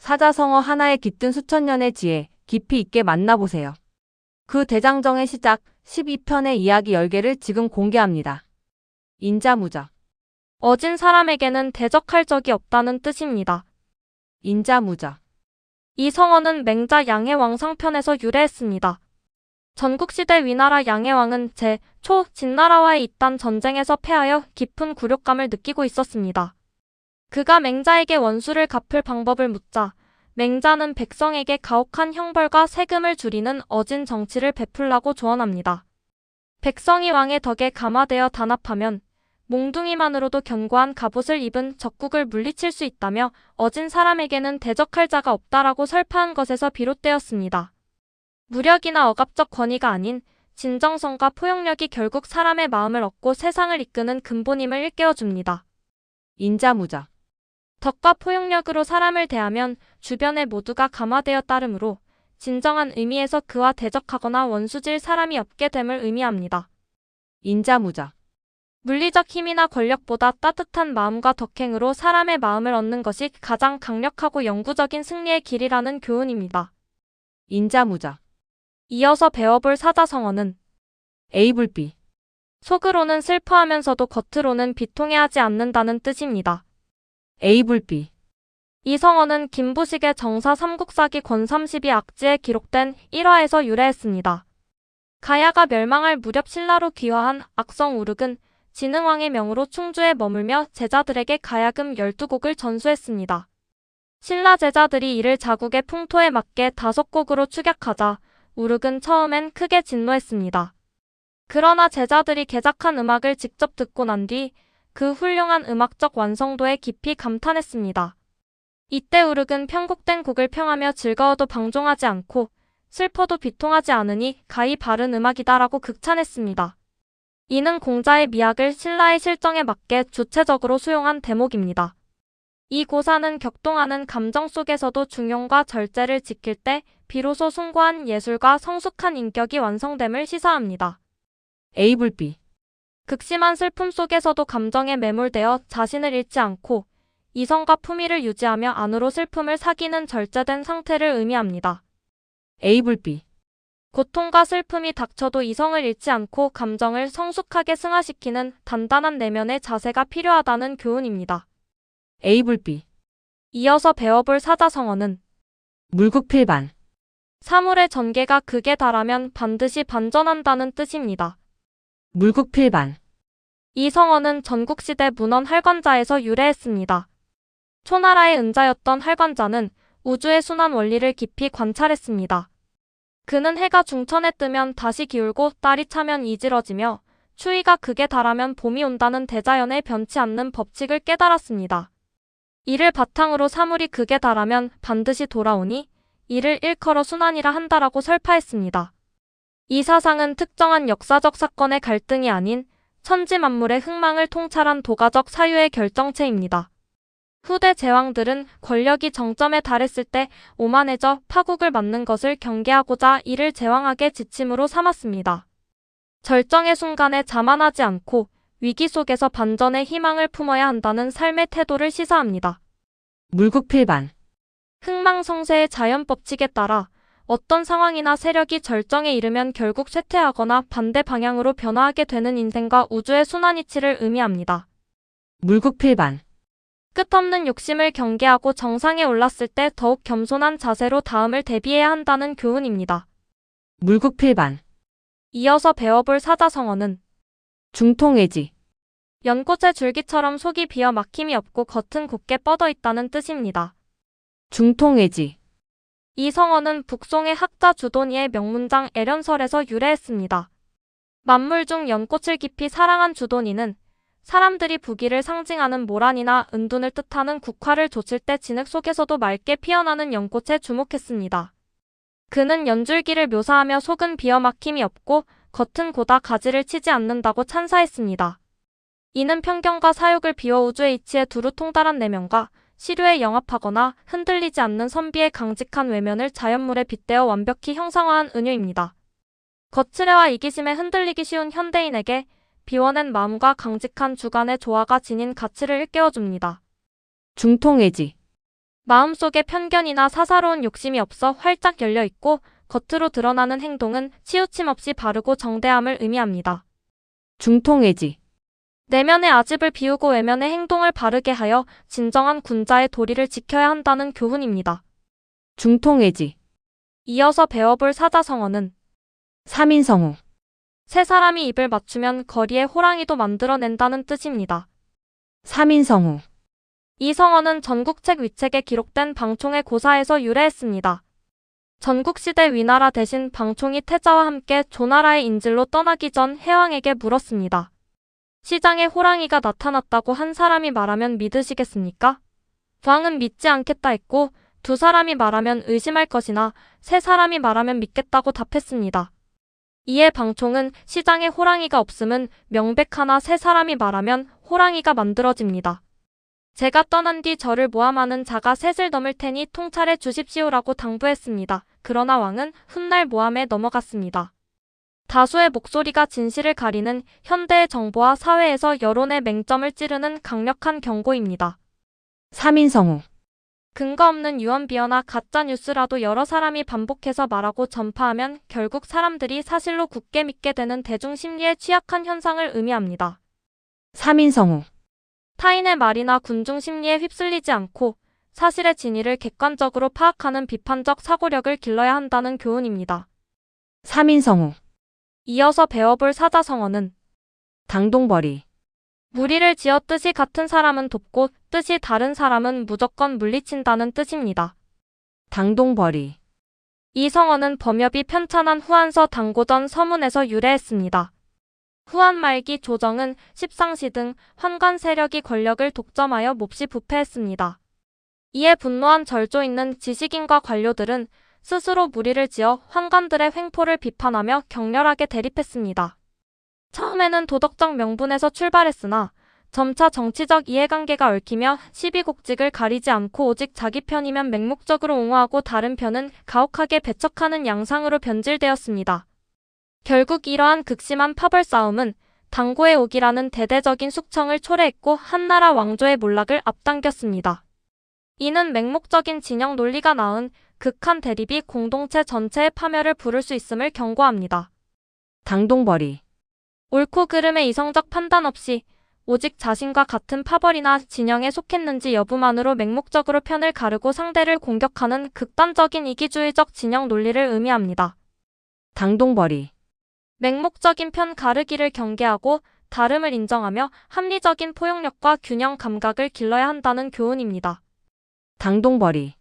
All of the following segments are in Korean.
사자성어 하나에 깃든 수천 년의 지혜, 깊이 있게 만나보세요. 그 대장정의 시작, 12편의 이야기 10개를 지금 공개합니다. 인자무적. 어진 사람에게는 대적할 적이 없다는 뜻입니다. 인자무적. 이 성어는 맹자 양해왕상편에서 유래했습니다. 전국시대 위나라 양해왕은 제.초 진나라와의 잇단 전쟁에서 패하여 깊은 굴욕감을 느끼고 있었습니다. 그가 맹자에게 원수를 갚을 방법을 묻자 맹자는 백성에게 가혹한 형벌과 세금을 줄이는 어진 정치를 베풀라고 조언합니다. 백성이 왕의 덕에 감화되어 단합하면 몽둥이만으로도 견고한 갑옷을 입은 적국을 물리칠 수 있다며 어진 사람에게는 대적할 자가 없다라고 설파한 것에서 비롯되었습니다. 무력이나 억압적 권위가 아닌 진정성과 포용력이 결국 사람의 마음을 얻고 세상을 이끄는 근본임을 일깨워줍니다. 인자무적. 덕과 포용력으로 사람을 대하면 주변의 모두가 감화되어 따르므로 진정한 의미에서 그와 대적하거나 원수질 사람이 없게 됨을 의미합니다. 인자무적. 물리적 힘이나 권력보다 따뜻한 마음과 덕행으로 사람의 마음을 얻는 것이 가장 강력하고 영구적인 승리의 길이라는 교훈입니다. 인자무적. 이어서 배워볼 사자성어는 에이불비. 속으로는 슬퍼하면서도 겉으로는 비통해하지 않는다는 뜻입니다. 에이불비. 이 성어는 김부식의 정사 삼국사기 권32 악지에 기록된 1화에서 유래했습니다. 가야가 멸망할 무렵 신라로 귀화한 악성 우륵은 진흥왕의 명으로 충주에 머물며 제자들에게 가야금 12곡을 전수했습니다. 신라 제자들이 이를 자국의 풍토에 맞게 5곡으로 축약하자 우륵은 처음엔 크게 진노했습니다. 그러나 제자들이 개작한 음악을 직접 듣고 난 뒤 그 훌륭한 음악적 완성도에 깊이 감탄했습니다. 이때 우륵은 편곡된 곡을 평하며 즐거워도 방종하지 않고 슬퍼도 비통하지 않으니 가히 바른 음악이다라고 극찬했습니다. 이는 공자의 미학을 신라의 실정에 맞게 주체적으로 수용한 대목입니다. 이 고사는 격동하는 감정 속에서도 중용과 절제를 지킬 때 비로소 숭고한 예술과 성숙한 인격이 완성됨을 시사합니다. 에이불비. 극심한 슬픔 속에서도 감정에 매몰되어 자신을 잃지 않고 이성과 품위를 유지하며 안으로 슬픔을 사귀는 절제된 상태를 의미합니다. 에이불비. 고통과 슬픔이 닥쳐도 이성을 잃지 않고 감정을 성숙하게 승화시키는 단단한 내면의 자세가 필요하다는 교훈입니다. 에이불비. 이어서 배워볼 사자성어는 물국필반. 사물의 전개가 극에 달하면 반드시 반전한다는 뜻입니다. 물국필반. 이 성어는 전국시대 문헌 할관자에서 유래했습니다. 초나라의 은자였던 할관자는 우주의 순환 원리를 깊이 관찰했습니다. 그는 해가 중천에 뜨면 다시 기울고 딸이 차면 이질어지며 추위가 극에 달하면 봄이 온다는 대자연의 변치 않는 법칙을 깨달았습니다. 이를 바탕으로 사물이 극에 달하면 반드시 돌아오니 이를 일컬어 순환이라 한다라고 설파했습니다. 이 사상은 특정한 역사적 사건의 갈등이 아닌 천지 만물의 흥망을 통찰한 도가적 사유의 결정체입니다. 후대 제왕들은 권력이 정점에 달했을 때 오만해져 파국을 맞는 것을 경계하고자 이를 제왕학의 지침으로 삼았습니다. 절정의 순간에 자만하지 않고 위기 속에서 반전의 희망을 품어야 한다는 삶의 태도를 시사합니다. 물국필반. 흥망성쇠의 자연법칙에 따라 어떤 상황이나 세력이 절정에 이르면 결국 쇠퇴하거나 반대 방향으로 변화하게 되는 인생과 우주의 순환이치를 의미합니다. 물국필반. 끝없는 욕심을 경계하고 정상에 올랐을 때 더욱 겸손한 자세로 다음을 대비해야 한다는 교훈입니다. 물국필반. 이어서 배워볼 사자성어는 중통애지. 연꽃의 줄기처럼 속이 비어 막힘이 없고 겉은 곱게 뻗어 있다는 뜻입니다. 중통애지. 이 성어는 북송의 학자 주도니의 명문장 애련설에서 유래했습니다. 만물 중 연꽃을 깊이 사랑한 주도니는 사람들이 부귀를 상징하는 모란이나 은둔을 뜻하는 국화를 좇을 때 진흙 속에서도 맑게 피어나는 연꽃에 주목했습니다. 그는 연줄기를 묘사하며 속은 비어 막힘이 없고 겉은 고다 가지를 치지 않는다고 찬사했습니다. 이는 편견과 사욕을 비워 우주의 이치에 두루 통달한 내면과 시류에 영합하거나 흔들리지 않는 선비의 강직한 외면을 자연물에 빗대어 완벽히 형상화한 은유입니다. 거칠애와 이기심에 흔들리기 쉬운 현대인에게 비워낸 마음과 강직한 주관의 조화가 지닌 가치를 일깨워줍니다. 중통애지. 마음속에 편견이나 사사로운 욕심이 없어 활짝 열려 있고 겉으로 드러나는 행동은 치우침 없이 바르고 정대함을 의미합니다. 중통외지. 내면의 아집을 비우고 외면의 행동을 바르게 하여 진정한 군자의 도리를 지켜야 한다는 교훈입니다. 중통외지. 이어서 배워볼 사자성어는 3인성우. 세 사람이 입을 맞추면 거리에 호랑이도 만들어낸다는 뜻입니다. 3인성우. 이 성어는 전국책 위책에 기록된 방총의 고사에서 유래했습니다. 전국시대 위나라 대신 방총이 태자와 함께 조나라의 인질로 떠나기 전 해왕에게 물었습니다. 시장에 호랑이가 나타났다고 한 사람이 말하면 믿으시겠습니까? 왕은 믿지 않겠다 했고 두 사람이 말하면 의심할 것이나 세 사람이 말하면 믿겠다고 답했습니다. 이에 방총은 시장에 호랑이가 없음은 명백하나 세 사람이 말하면 호랑이가 만들어집니다. 제가 떠난 뒤 저를 모함하는 자가 셋을 넘을 테니 통찰해 주십시오라고 당부했습니다. 그러나 왕은 훗날 모함에 넘어갔습니다. 다수의 목소리가 진실을 가리는 현대의 정보와 사회에서 여론의 맹점을 찌르는 강력한 경고입니다. 3인성우. 근거 없는 유언비어나 가짜 뉴스라도 여러 사람이 반복해서 말하고 전파하면 결국 사람들이 사실로 굳게 믿게 되는 대중심리의 취약한 현상을 의미합니다. 3인성우. 타인의 말이나 군중 심리에 휩쓸리지 않고 사실의 진위를 객관적으로 파악하는 비판적 사고력을 길러야 한다는 교훈입니다. 3인성우. 이어서 배워볼 사자성어는 당동벌이. 무리를 지어 뜻이 같은 사람은 돕고 뜻이 다른 사람은 무조건 물리친다는 뜻입니다. 당동벌이. 이 성어는 범협이 편찬한 후한서 당고전 서문에서 유래했습니다. 후한 말기 조정은 십상시 등 환관 세력이 권력을 독점하여 몹시 부패했습니다. 이에 분노한 절조 있는 지식인과 관료들은 스스로 무리를 지어 환관들의 횡포를 비판하며 격렬하게 대립했습니다. 처음에는 도덕적 명분에서 출발했으나 점차 정치적 이해관계가 얽히며 시비곡직을 가리지 않고 오직 자기 편이면 맹목적으로 옹호하고 다른 편은 가혹하게 배척하는 양상으로 변질되었습니다. 결국 이러한 극심한 파벌 싸움은 당고의 옥이라는 대대적인 숙청을 초래했고 한나라 왕조의 몰락을 앞당겼습니다. 이는 맹목적인 진영 논리가 낳은 극한 대립이 공동체 전체의 파멸을 부를 수 있음을 경고합니다. 당동벌이. 옳고 그름의 이성적 판단 없이 오직 자신과 같은 파벌이나 진영에 속했는지 여부만으로 맹목적으로 편을 가르고 상대를 공격하는 극단적인 이기주의적 진영 논리를 의미합니다. 당동벌이. 맹목적인 편 가르기를 경계하고 다름을 인정하며 합리적인 포용력과 균형 감각을 길러야 한다는 교훈입니다. 당동벌이.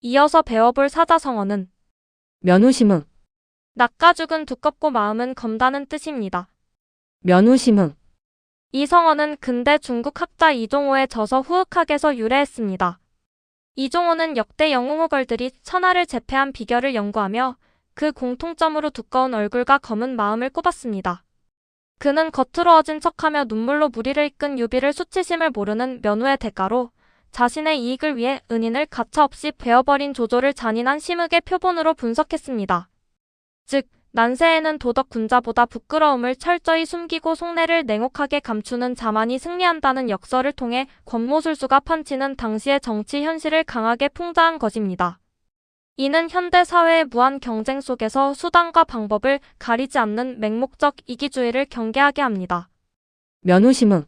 이어서 배워볼 사자성어는 면우심흥. 낚아죽은 두껍고 마음은 검다는 뜻입니다. 면우심흥. 이 성어는 근대 중국 학자 이종호의 저서 후흑학에서 유래했습니다. 이종호는 역대 영웅호걸들이 천하를 제패한 비결을 연구하며 그 공통점으로 두꺼운 얼굴과 검은 마음을 꼽았습니다. 그는 겉으로 어진 척하며 눈물로 무리를 이끈 유비를 수치심을 모르는 면우의 대가로 자신의 이익을 위해 은인을 가차없이 베어버린 조조를 잔인한 심흑의 표본으로 분석했습니다. 즉, 난세에는 도덕 군자보다 부끄러움을 철저히 숨기고 속내를 냉혹하게 감추는 자만이 승리한다는 역설을 통해 권모술수가 판치는 당시의 정치 현실을 강하게 풍자한 것입니다. 이는 현대 사회의 무한 경쟁 속에서 수단과 방법을 가리지 않는 맹목적 이기주의를 경계하게 합니다. 면우심흥.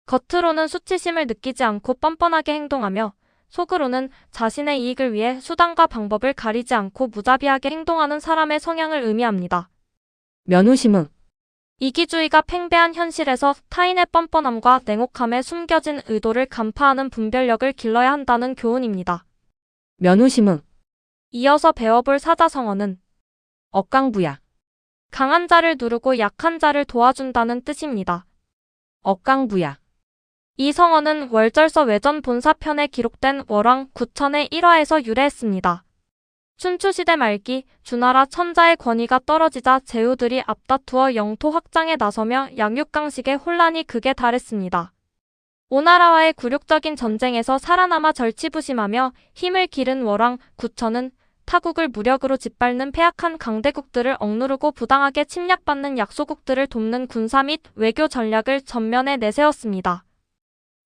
겉으로는 수치심을 느끼지 않고 뻔뻔하게 행동하며 속으로는 자신의 이익을 위해 수단과 방법을 가리지 않고 무자비하게 행동하는 사람의 성향을 의미합니다. 면우심흥. 이기주의가 팽배한 현실에서 타인의 뻔뻔함과 냉혹함에 숨겨진 의도를 간파하는 분별력을 길러야 한다는 교훈입니다. 면우심흥. 이어서 배워볼 사자성어는 억강부약. 강한 자를 누르고 약한 자를 도와준다는 뜻입니다. 억강부약. 이 성어는 월절서 외전 본사편에 기록된 월왕 구천의 1화에서 유래했습니다. 춘추시대 말기 주나라 천자의 권위가 떨어지자 제후들이 앞다투어 영토 확장에 나서며 양육강식의 혼란이 극에 달했습니다. 오나라와의 굴욕적인 전쟁에서 살아남아 절치부심하며 힘을 기른 월왕 구천은 타국을 무력으로 짓밟는 패약한 강대국들을 억누르고 부당하게 침략받는 약소국들을 돕는 군사 및 외교 전략을 전면에 내세웠습니다.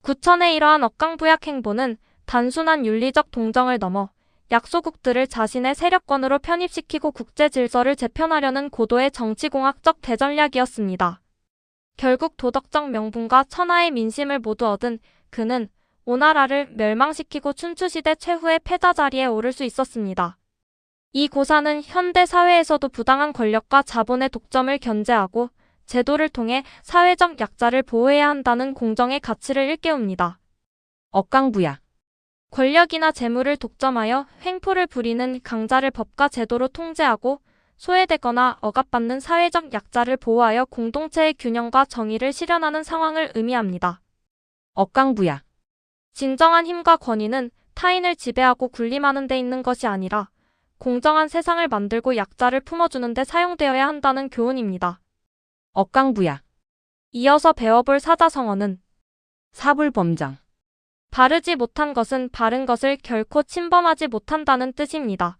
구천의 이러한 억강부약 행보는 단순한 윤리적 동정을 넘어 약소국들을 자신의 세력권으로 편입시키고 국제 질서를 재편하려는 고도의 정치공학적 대전략이었습니다. 결국 도덕적 명분과 천하의 민심을 모두 얻은 그는 오나라를 멸망시키고 춘추시대 최후의 패자 자리에 오를 수 있었습니다. 이 고사는 현대 사회에서도 부당한 권력과 자본의 독점을 견제하고 제도를 통해 사회적 약자를 보호해야 한다는 공정의 가치를 일깨웁니다. 억강부약. 권력이나 재물을 독점하여 횡포를 부리는 강자를 법과 제도로 통제하고 소외되거나 억압받는 사회적 약자를 보호하여 공동체의 균형과 정의를 실현하는 상황을 의미합니다. 억강부약. 진정한 힘과 권위는 타인을 지배하고 군림하는 데 있는 것이 아니라 공정한 세상을 만들고 약자를 품어주는 데 사용되어야 한다는 교훈입니다. 억강부약. 이어서 배워볼 사자성어는 사불범정. 바르지 못한 것은 바른 것을 결코 침범하지 못한다는 뜻입니다.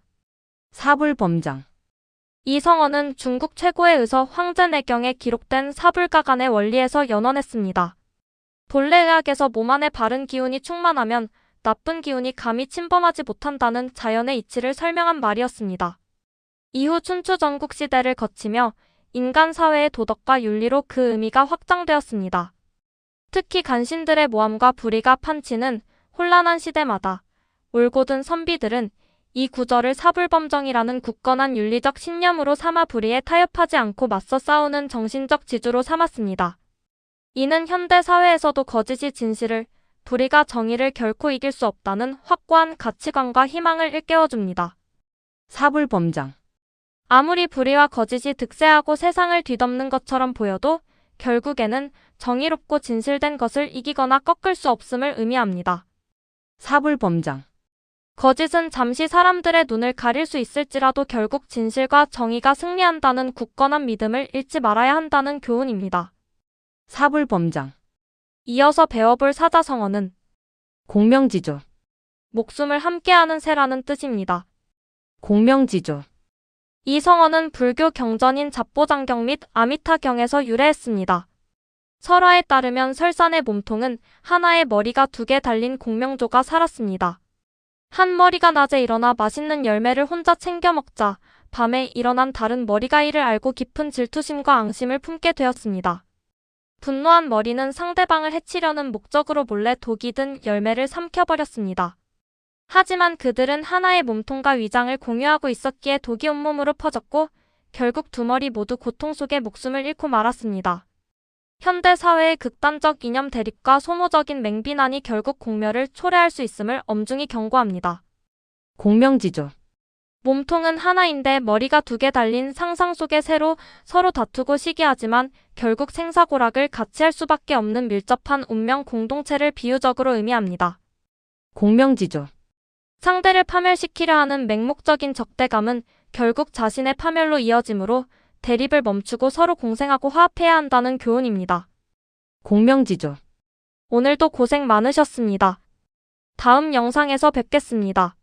사불범정. 이 성어는 중국 최고의 의서 황제내경에 기록된 사불가간의 원리에서 연원했습니다. 본래 의학에서 몸 안에 바른 기운이 충만하면 나쁜 기운이 감히 침범하지 못한다는 자연의 이치를 설명한 말이었습니다. 이후 춘추 전국 시대를 거치며 인간 사회의 도덕과 윤리로 그 의미가 확장되었습니다. 특히 간신들의 모함과 불의가 판치는 혼란한 시대마다 올곧은 선비들은 이 구절을 사불범정이라는 굳건한 윤리적 신념으로 삼아 불의에 타협하지 않고 맞서 싸우는 정신적 지주로 삼았습니다. 이는 현대 사회에서도 거짓이 진실을, 불의가 정의를 결코 이길 수 없다는 확고한 가치관과 희망을 일깨워줍니다. 사불범정. 아무리 불의와 거짓이 득세하고 세상을 뒤덮는 것처럼 보여도 결국에는 정의롭고 진실된 것을 이기거나 꺾을 수 없음을 의미합니다. 사불범정. 거짓은 잠시 사람들의 눈을 가릴 수 있을지라도 결국 진실과 정의가 승리한다는 굳건한 믿음을 잃지 말아야 한다는 교훈입니다. 사불범정. 이어서 배워볼 사자성어는 공명지조. 목숨을 함께하는 새라는 뜻입니다. 공명지조. 이 성어는 불교 경전인 잡보장경 및 아미타경에서 유래했습니다. 설화에 따르면 설산의 몸통은 하나의 머리가 2개 달린 공명조가 살았습니다. 한 머리가 낮에 일어나 맛있는 열매를 혼자 챙겨 먹자 밤에 일어난 다른 머리가 이를 알고 깊은 질투심과 앙심을 품게 되었습니다. 분노한 머리는 상대방을 해치려는 목적으로 몰래 독이 든 열매를 삼켜버렸습니다. 하지만 그들은 하나의 몸통과 위장을 공유하고 있었기에 독이 온몸으로 퍼졌고 결국 2머리 모두 고통 속에 목숨을 잃고 말았습니다. 현대 사회의 극단적 이념 대립과 소모적인 맹비난이 결국 공멸을 초래할 수 있음을 엄중히 경고합니다. 공명지조. 몸통은 하나인데 머리가 2개 달린 상상 속의 새로 서로 다투고 시기하지만 결국 생사고락을 같이 할 수밖에 없는 밀접한 운명 공동체를 비유적으로 의미합니다. 공명지조. 상대를 파멸시키려 하는 맹목적인 적대감은 결국 자신의 파멸로 이어지므로 대립을 멈추고 서로 공생하고 화합해야 한다는 교훈입니다. 공명지조. 오늘도 고생 많으셨습니다. 다음 영상에서 뵙겠습니다.